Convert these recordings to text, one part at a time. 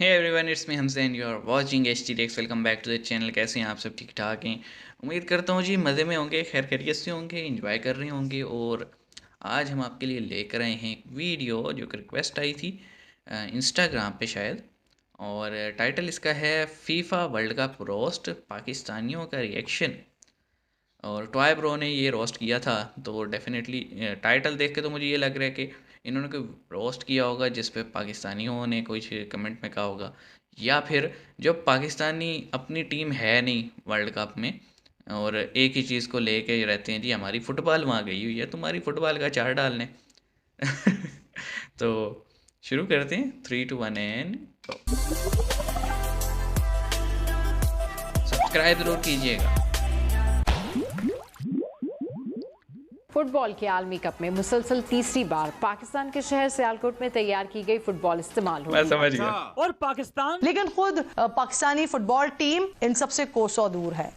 Hey everyone, it's me Hamzain, you are watching HTDX। Welcome back to the channel. कैसे हैं आप सब? ठीक ठाक हैं? उम्मीद करता हूँ जी मज़े में होंगे, खैर खैरियत से होंगे, एंजॉय कर रहे होंगे। और आज हम आपके लिए लेकर आए हैं एक वीडियो जो कि रिक्वेस्ट आई थी इंस्टाग्राम पे शायद। और टाइटल इसका है फीफा वर्ल्ड कप रोस्ट, पाकिस्तानियों का रिएक्शन। और टॉय ब्रो ने ये रोस्ट किया था, तो डेफिनेटली टाइटल देख के तो मुझे ये लग रहा है कि इन्होंने कोई रोस्ट किया होगा जिस पे पाकिस्तानियों ने कुछ कमेंट में कहा होगा, या फिर जो पाकिस्तानी अपनी टीम है नहीं वर्ल्ड कप में और एक ही चीज़ को लेके रहते हैं जी हमारी फुटबॉल वहाँ गई हुई है, तुम्हारी फुटबॉल का चार डालने। तो शुरू करते हैं, 3 2 1 एंड सब्सक्राइब जरूर कीजिएगा। फुटबॉल के आलमी कप में मुसलसल तीसरी बार पाकिस्तान के शहर सियालकोट में तैयार की गई फुटबॉल इस्तेमाल मैं होगी। समझ गया। और पाकिस्तान लेकिन खुद पाकिस्तानी फुटबॉल टीम इन सबसे कोसों दूर है।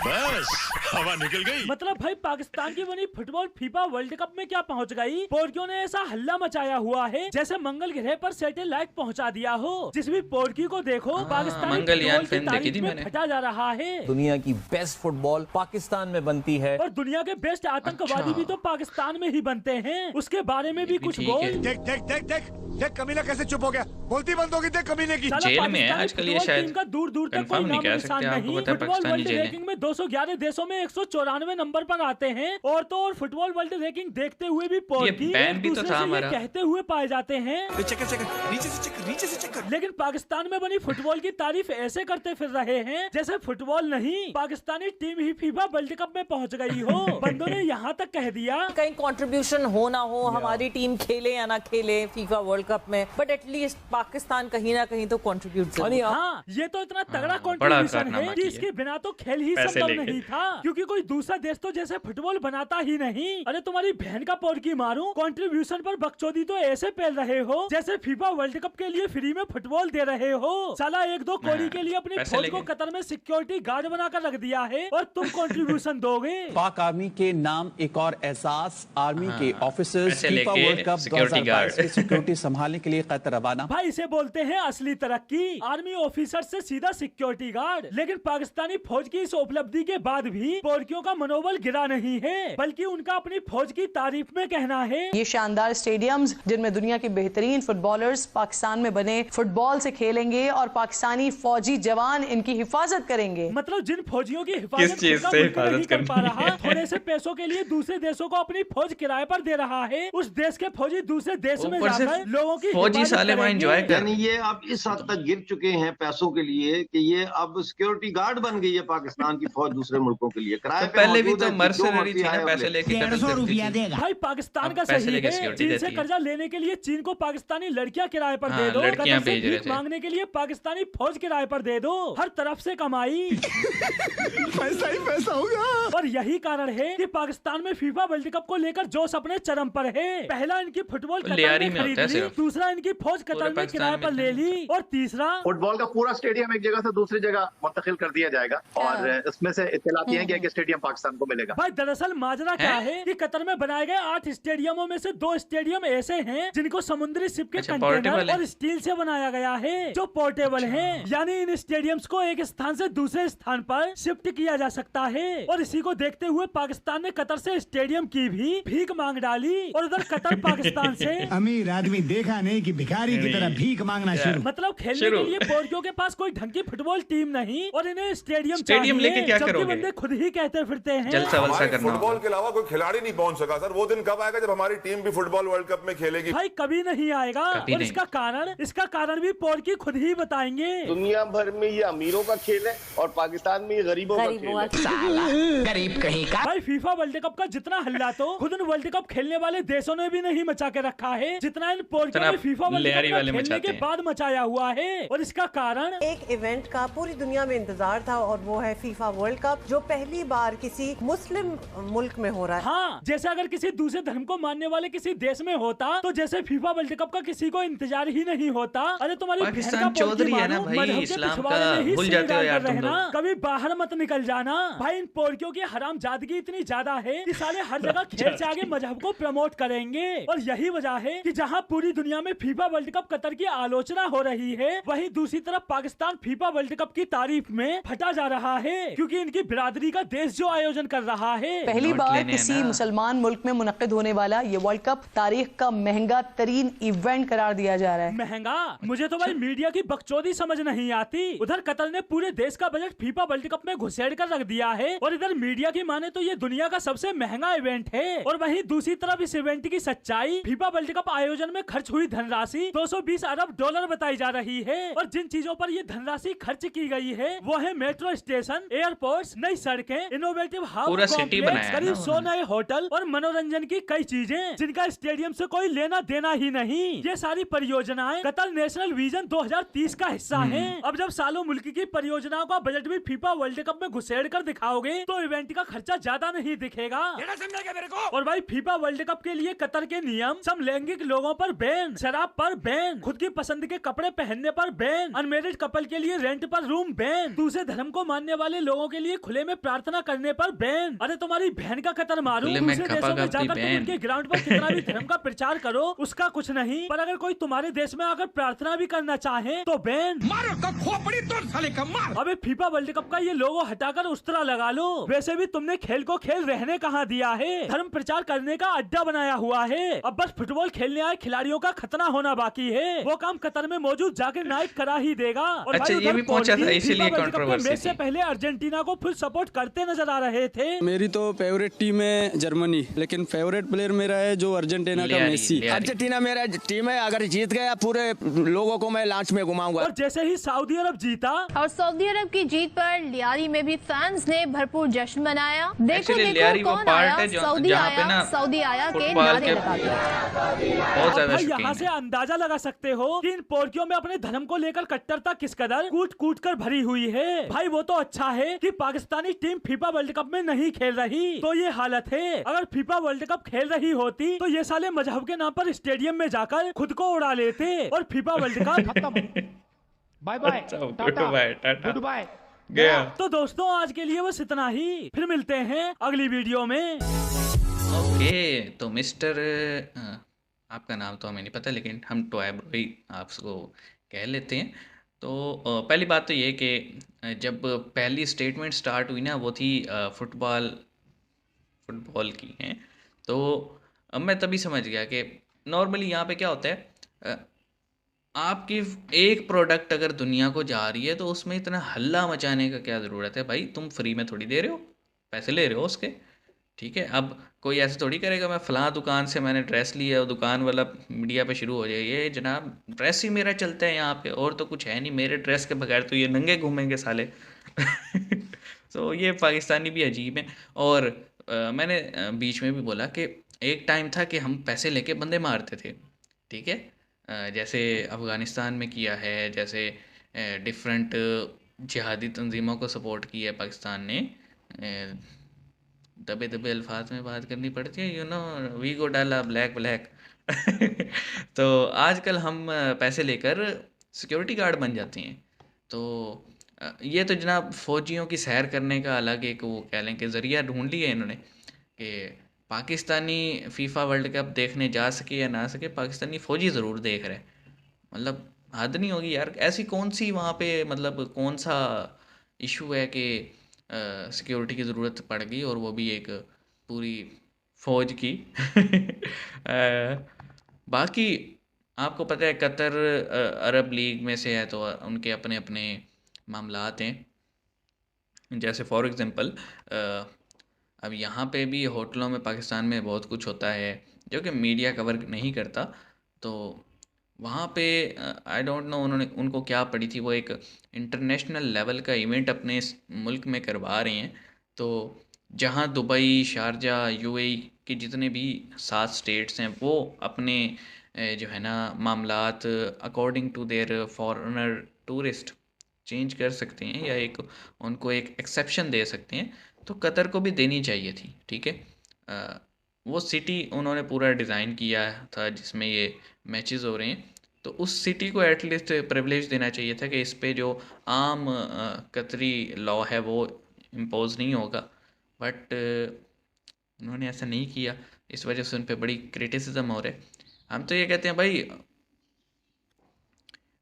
बस हवा निकल गई। मतलब भाई पाकिस्तान की बनी फुटबॉल फीफा वर्ल्ड कप में क्या पहुंच गई। पोर्कियों ने ऐसा हल्ला मचाया हुआ है जैसे मंगल ग्रह पर सैटेलाइट पहुंचा दिया हो। जिस भी पोर्की को देखो पाकिस्तानी मंगलयान फुटबॉल की फिल्म देखी तारीफ थी में मैंने। फटा जा रहा है। दुनिया की बेस्ट फुटबॉल पाकिस्तान में बनती है और दुनिया के बेस्ट आतंकवादी अच्छा। भी तो पाकिस्तान में ही बनते हैं। उसके बारे में भी ये भी कुछ ठीक बोल। है। देख देख देख देख देख कमीना कैसे चुप हो गया। बोलती बंद होगी देख कमीने की। साला जेल में है पाकिस्तानी आजकल ये फुटबॉल शायद। टीम का दूर दूर तक कोई कंफर्म नहीं नाम कह निशान सकते, आपको नहीं। पता है फुटबॉल पाकिस्तानी वर्ल्ड जेल है। रैंकिंग में 211 देशों में 194 नंबर पर आते हैं। और तो और फुटबॉल वर्ल्ड रैंकिंग देखते हुए भी पोर्की बैन एक भी तो दूसरे था से ये हमारा। कहते हुए पाए जाते हैं। नीचे से चेक कर। लेकिन पाकिस्तान में बनी फुटबॉल की तारीफ ऐसे करते फिर रहे हैं जैसे फुटबॉल नहीं पाकिस्तानी टीम ही फीफा वर्ल्ड कप में पहुंच गई हो। बंदों ने यहाँ तक कह दिया कहीं कंट्रीब्यूशन हो ना हो, हमारी टीम खेले या ना खेले फीफा वर्ल्ड कप में, बट एटलीस्ट पाकिस्तान कहीं ना कहीं तो कंट्रीब्यूट। हाँ ये तो इतना तगड़ा बड़ा कंट्रीब्यूशन कारनामा है कि किया। इसके बिना तो खेल ही पैसे संभव लेके। नहीं था। क्योंकि कोई दूसरा देश तो जैसे फुटबॉल बनाता ही नहीं। अरे तुम्हारी बहन का पोर्की मारूं, कंट्रीब्यूशन पर बकचोदी तो ऐसे पेल रहे हो जैसे फीफा वर्ल्ड कप के लिए फ्री में फुटबॉल दे रहे हो। साला एक दो कोड़ी के लिए अपनी पैसे फौज को लेके। कतर में सिक्योरिटी गार्ड बनाकर रख दिया है और तुम कंट्रीब्यूशन दोगे। पाक आर्मी के नाम एक और एहसास, आर्मी के ऑफिसर्स पैसे फीफा लेके वर्ल्ड कप सिक्योरिटी 2022 की गार्ड। सिक्योरिटी संभालने के लिए कतर रवाना। भाई इसे बोलते हैं असली तरक्की। आर्मी ऑफिसर से सीधा सिक्योरिटी गार्ड। लेकिन पाकिस्तानी फौज की इस उपलब्धि के बाद भी पोर्कियों का मनोबल गिरा नहीं है, बल्कि उनका अपनी फौज की तारीफ में कहना है। ये शानदार स्टेडियम्स जिनमें दुनिया के बेहतरीन फुटबॉलर्स पाकिस्तान में बने फुटबॉल से खेलेंगे और पाकिस्तानी फौजी जवान इनकी हिफाजत करेंगे। मतलब जिन फौजियों की किस हिफाजत चीज खुद का से मुल्क नहीं हिफाजत कर पा करनी रहा, है? थोड़े से पैसों के लिए दूसरे देशों को अपनी फौज किराए पर दे रहा है। उस देश के फौजी दूसरे देश में ऊपर से जाकर लोगों की फौजी हिफाजत साले वहाँ करेंगे। एंजॉय कर यानी ये अब इस हद तक गिर चुके हैं पैसों के लिए कि ये अब सिक्योरिटी गार्ड बन गई है पाकिस्तान की फौज दूसरे मुल्कों के लिए। किराए तो पे पहले भी मौजूद तो है, जो मर्सनरी मर्जी थी ना, आए पैसे ले। लेके कत्ल करती थी। भाई पाकिस्तान अब का पैसे सही लेके है। सिक्योरिटी चीन देती से है। कर्जा लेने के लिए चीन को पाकिस्तानी लड़कियां किराए पर हाँ, दे दो। लड़कियां कतर से भेज रहे भीख थे। मांगने के लिए पाकिस्तानी फौज किराए पर दे दो। हर तरफ से कमाई। पैसा ही पैसा होगा। और यही कारण है कि पाकिस्तान में फीफा वर्ल्ड कप को लेकर जोश अपने चरम पर है। पहला इनकी फुटबॉल कतर लियारी में में खरीद होता है ली, सिर्फ। दूसरा इनकी फौज पूरे कतर में पाकिस्तान किराए पर में ले था। ली, और तीसरा फुटबॉल का पूरा स्टेडियम एक जगह से दूसरी जगह मुंतकिल कर दिया जाएगा और इसमें से इत्तलात ये है कि एक स्टेडियम पाकिस्तान को मिलेगा। भाई दरअसल माजरा क्या हैं? है कि कतर में बनाए गए 8 स्टेडियमों में से 2 स्टेडियम ऐसे हैं जिनको समुद्री शिप के अच्छा, कंटेनर portable है। और स्टील से बनाया गया है, जो पोर्टेबल हैं। यानी इन स्टेडियम्स को एक स्थान से दूसरे स्थान पर शिफ्ट किया जा सकता है। और इसी को देखते हुए पाकिस्तान ने कतर से स्टेडियम की भी भीख मांग डाली और उधर कतर पाकिस्तान से अमीर आदमी देखा नहीं कि भिखारी की तरह भीख मांगना शुरू। मतलब खेलने शुरू। के लिए पोर्कियों के पास कोई ढंग की फुटबॉल टीम नहीं और इन्हें स्टेडियम स्टेडियम चाहिए, लेके क्या जबकि करोगे? बंदे खुद ही कहते फिरते हैं। जलसा वलसा करना फुटबॉल होगा। के अलावा कोई खिलाड़ी नहीं पहुंच सका सर। वो दिन कब आएगा जब हमारी टीम भी फुटबॉल वर्ल्ड कप में खेलेगी? भाई कभी नहीं आएगा। कभी और नहीं। इसका कारण भी पोर्की खुद ही बताएंगे। दुनिया भर में ये अमीरों का खेल है और पाकिस्तान में ये गरीबों का खेल है। गरीब कहीं का। भाई फीफा वर्ल्ड कप का जितना हल्ला तो खुद उन वर्ल्ड कप खेलने वाले देशों ने भी नहीं मचा के रखा है जितना इन पोर्कियों इतना ने फीफा वर्ल्ड लियारी कप में वाले खेलने मचाते के हैं। बाद मचाया हुआ है। और इसका कारण एक इवेंट का पूरी दुनिया में इंतजार था और वो है फीफा वर्ल्ड कप, जो पहली बार किसी मुस्लिम मुल्क में हो रहा है। हाँ, जैसे अगर किसी दूसरे धर्म को मानने वाले किसी देश में होता तो जैसे फीफा वर्ल्ड कप का किसी को इंतजार ही नहीं होता। अरे तुम्हारी बहन पाकिस्तान का पोर्की चौधरी है ना मानो, भाई, मजहब के इस्लाम पिछवाड़े का में ही भूल सिर जाते हो डालकर यार तुम रहना, लोग। कभी बाहर मत निकल जाना। भाई इन पोर्कियों की हराम जादगी इतनी ज्यादा है कि साले हर जगह खेल से आगे मजहब को प्रमोट करेंगे। और यही वजह है कि जहां पूरी दुनिया में फीफा वर्ल्ड कप कतर की आलोचना हो रही है, वहीं दूसरी तरफ पाकिस्तान फीफा वर्ल्ड कप की तारीफ में फटा जा रहा है, क्योंकि इनकी बिरादरी का देश जो आयोजन कर रहा है। पहली बार किसी मुसलमान मुल्क में मुनक्किद होने वाला ये वर्ल्ड कप तारीख का महंगा तरीन इवेंट करार दिया जा रहा है। महंगा? मुझे तो भाई मीडिया की बकचोदी समझ नहीं आती। उधर कतर ने पूरे देश का बजट फीफा वर्ल्ड कप में घुसेड़ कर रख दिया है, और इधर मीडिया की माने तो ये दुनिया का सबसे महंगा इवेंट है। और वहीं दूसरी तरफ इस इवेंट की सच्चाई, फीफा वर्ल्ड कप आयोजन में खर्च हुई धनराशि 220 अरब डॉलर बताई जा रही है। और जिन चीजों पर ये धनराशि खर्च की गई है वो है मेट्रो स्टेशन, एयरपोर्ट्स, नई सड़कें, इनोवेटिव हाउस कॉम्प्लेक्स, करीब 100 नए होटल और मनोरंजन की कई चीजें जिनका स्टेडियम से कोई लेना देना ही नहीं। ये सारी परियोजनाएं कतर नेशनल विजन 2030 का हिस्सा हैं। अब जब सालों मुल्क की परियोजनाओं का बजट भी फीफा वर्ल्ड कप में घुसेड़ कर दिखाओगे तो इवेंट का खर्चा ज्यादा नहीं दिखेगा। और भाई फीफा वर्ल्ड कप के लिए कतर के नियम, समलैंगिक लोगों पर बैन, शराब पर बैन, खुद की पसंद के कपड़े पहनने पर बैन, अनमेरिड कपल के लिए रेंट पर रूम बैन, दूसरे धर्म को मानने वाले लोगों के लिए खुले में प्रार्थना करने पर बैन। अरे तुम्हारी बहन का कतर मारू, दूसरे देशों में जाकर तुम उनके ग्राउंड पर कितना भी धर्म का प्रचार करो, उसका कुछ नहीं। पर अगर कोई तुम्हारे देश में आकर प्रार्थना भी करना चाहे तो बैन। मारो तो खोपड़ी तोड़ साले का मार। अबे फीफा वर्ल्ड कप का ये लोगो हटाकर उस्तरा लगा लो। वैसे भी तुमने खेल को खेल रहने कहाँ दिया है, धर्म प्रचार करने का अड्डा बनाया हुआ है। अब बस फुटबॉल खेलने आए खिलाड़ियों का खतना होना बाकी है, वो काम कतर में मौजूद जाकिर नाइक करा ही देगा। और अच्छा, ये भी पहुंचा था, इसीलिए कंट्रोवर्सी थी। से पहले अर्जेंटीना को फुल सपोर्ट करते नजर आ रहे थे। मेरी तो फेवरेट टीम है जर्मनी, लेकिन फेवरेट प्लेयर मेरा है जो अर्जेंटीना का मेसी। अर्जेंटीना मेरा टीम है, अगर जीत गया पूरे लोगों को मैं लांच में घुमाऊंगा। और जैसे ही सऊदी अरब जीता, और सऊदी अरब की जीत पर लियारी में भी फैंस ने भरपूर जश्न मनाया। देखो कौन आया, सऊदी आया, सऊदी आया के नारे लगाते। यहाँ से अंदाजा लगा सकते हो कि इन पोर्कियों में अपने धर्म को लेकर कट्टरता किस कदर कूट कूट कर भरी हुई है। भाई वो तो अच्छा है कि Pakistani team FIFA world cup में नहीं खेल रही, तो ये हालत है। अगर फीफा वर्ल्ड कप खेल रही होती तो ये साले मजहब के नाम पर स्टेडियम में जाकर खुद को उड़ा लेते और फीफा वर्ल्ड कप खत्म। बाय बाय, गुड बाय गया। तो दोस्तों आज के लिए बस इतना ही, फिर मिलते हैं अगली वीडियो में। ओके, तो मिस्टर आपका नाम तो हमें नहीं पता, लेकिन हम टॉय ब्रो ही आपको कह लेते हैं। तो पहली बात तो ये कि जब पहली स्टेटमेंट स्टार्ट हुई ना, वो थी फुटबॉल की है। तो अब मैं तभी समझ गया कि नॉर्मली यहाँ पे क्या होता है, आपकी एक प्रोडक्ट अगर दुनिया को जा रही है तो उसमें इतना हल्ला मचाने का क्या ज़रूरत है। भाई तुम फ्री में थोड़ी दे रहे हो, पैसे ले रहे हो उसके, ठीक है। अब कोई ऐसे थोड़ी करेगा मैं फ़लाँ दुकान से मैंने ड्रेस लिया और दुकान वाला मीडिया पे शुरू हो जाए, ये जनाब ड्रेस ही मेरा चलता है यहाँ पे, और तो कुछ है नहीं, मेरे ड्रेस के बगैर तो ये नंगे घूमेंगे साले। तो ये पाकिस्तानी भी अजीब हैं। और मैंने बीच में भी बोला कि एक टाइम था कि हम पैसे लेके बंदे मारते थे, ठीक है, जैसे अफ़गानिस्तान में किया है, जैसे डिफरेंट जिहादी तंजीमों को सपोर्ट किया है पाकिस्तान ने। दबे दबे अल्फाज में बात करनी पड़ती है, यू नो, वी गो डाला ब्लैक ब्लैक। तो आजकल हम पैसे लेकर सिक्योरिटी गार्ड बन जाते हैं। तो ये तो जनाब फ़ौजियों की सैर करने का अलग एक वो कह लें कि ज़रिया ढूंढ लिया इन्होंने कि पाकिस्तानी फ़ीफ़ा वर्ल्ड कप देखने जा सके या ना सके, पाकिस्तानी फ़ौजी ज़रूर देख रहे। मतलब हद नहीं होगी यार, ऐसी कौन सी वहाँ पे मतलब कौन सा इशू है कि सिक्योरिटी की ज़रूरत पड़ गई, और वो भी एक पूरी फ़ौज की। बाकी आपको पता है कतर अरब लीग में से है, तो उनके अपने अपने मामलात हैं। जैसे फॉर एग्ज़ाम्पल अब यहाँ पे भी होटलों में पाकिस्तान में बहुत कुछ होता है जो कि मीडिया कवर नहीं करता। तो वहाँ पे आई डोंट नो उनको क्या पड़ी थी, वो एक इंटरनेशनल लेवल का इवेंट अपने मुल्क में करवा रहे हैं। तो जहाँ दुबई, शारजा, यूएई के जितने भी 7 स्टेट्स हैं वो अपने जो है ना मामलात according to their foreigner tourist change कर सकते हैं, या एक उनको एक एक्सेप्शन दे सकते हैं। तो कतर को भी देनी चाहिए थी, ठीक है। वो सिटी उन्होंने पूरा डिज़ाइन किया था जिसमें ये मैचेस हो रहे हैं, तो उस सिटी को एटलीस्ट प्रिविलेज देना चाहिए था कि इस पे जो आम कतरी लॉ है वो इम्पोज नहीं होगा। बट उन्होंने ऐसा नहीं किया, इस वजह से उन पर बड़ी क्रिटिसिज्म हो रहा है। हम तो ये कहते हैं भाई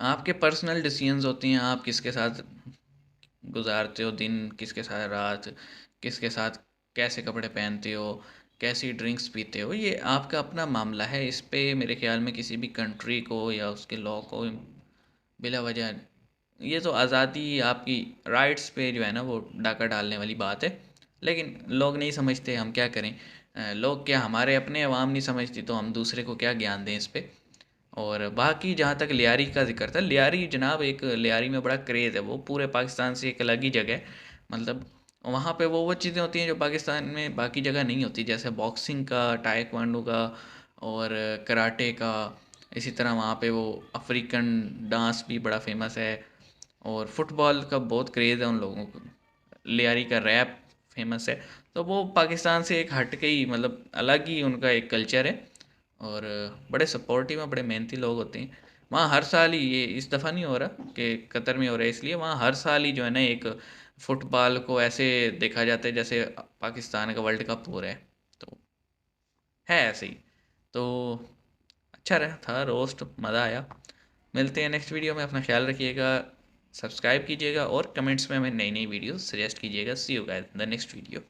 आपके पर्सनल डिसीजंस होती हैं, आप किसके साथ गुजारते हो दिन, किसके साथ रात, किसके साथ कैसे कपड़े पहनते हो, कैसी ड्रिंक्स पीते हो, ये आपका अपना मामला है। इस पे मेरे ख्याल में किसी भी कंट्री को या उसके लॉ को बिला वजह, ये तो आज़ादी आपकी राइट्स पे जो है ना वो डाका डालने वाली बात है। लेकिन लोग नहीं समझते, हम क्या करें, लोग क्या, हमारे अपने अवाम नहीं समझती तो हम दूसरे को क्या ज्ञान दें इस पे। और बाकी जहाँ तक लियारी का जिक्र था, लियारी जनाब, एक लियारी में बड़ा क्रेज़ है, वो पूरे पाकिस्तान से एक अलग ही जगह है। मतलब वहाँ पे वो चीज़ें होती हैं जो पाकिस्तान में बाकी जगह नहीं होती, जैसे बॉक्सिंग का, टाइक्वांडो का और कराटे का। इसी तरह वहाँ पे वो अफ्रीकन डांस भी बड़ा फेमस है, और फुटबॉल का बहुत क्रेज़ है उन लोगों को। लियारी का रैप फेमस है। तो वो पाकिस्तान से एक हट के ही, मतलब अलग ही उनका एक कल्चर है, और बड़े सपोर्टिव हैं, बड़े मेहनती लोग होते हैं। वहाँ हर साल ही, ये इस दफ़ा नहीं हो रहा कि कतर में हो रहा है इसलिए, वहाँ हर साल ही जो है ना एक फ़ुटबॉल को ऐसे देखा जाता है जैसे पाकिस्तान का वर्ल्ड कप हो रहा है। तो है ऐसे ही। तो अच्छा रहा था रोस्ट, मज़ा आया। मिलते हैं नेक्स्ट वीडियो में, अपना ख्याल रखिएगा, सब्सक्राइब कीजिएगा और कमेंट्स में हमें नई नई वीडियो सजेस्ट कीजिएगा। See you guys in the next video.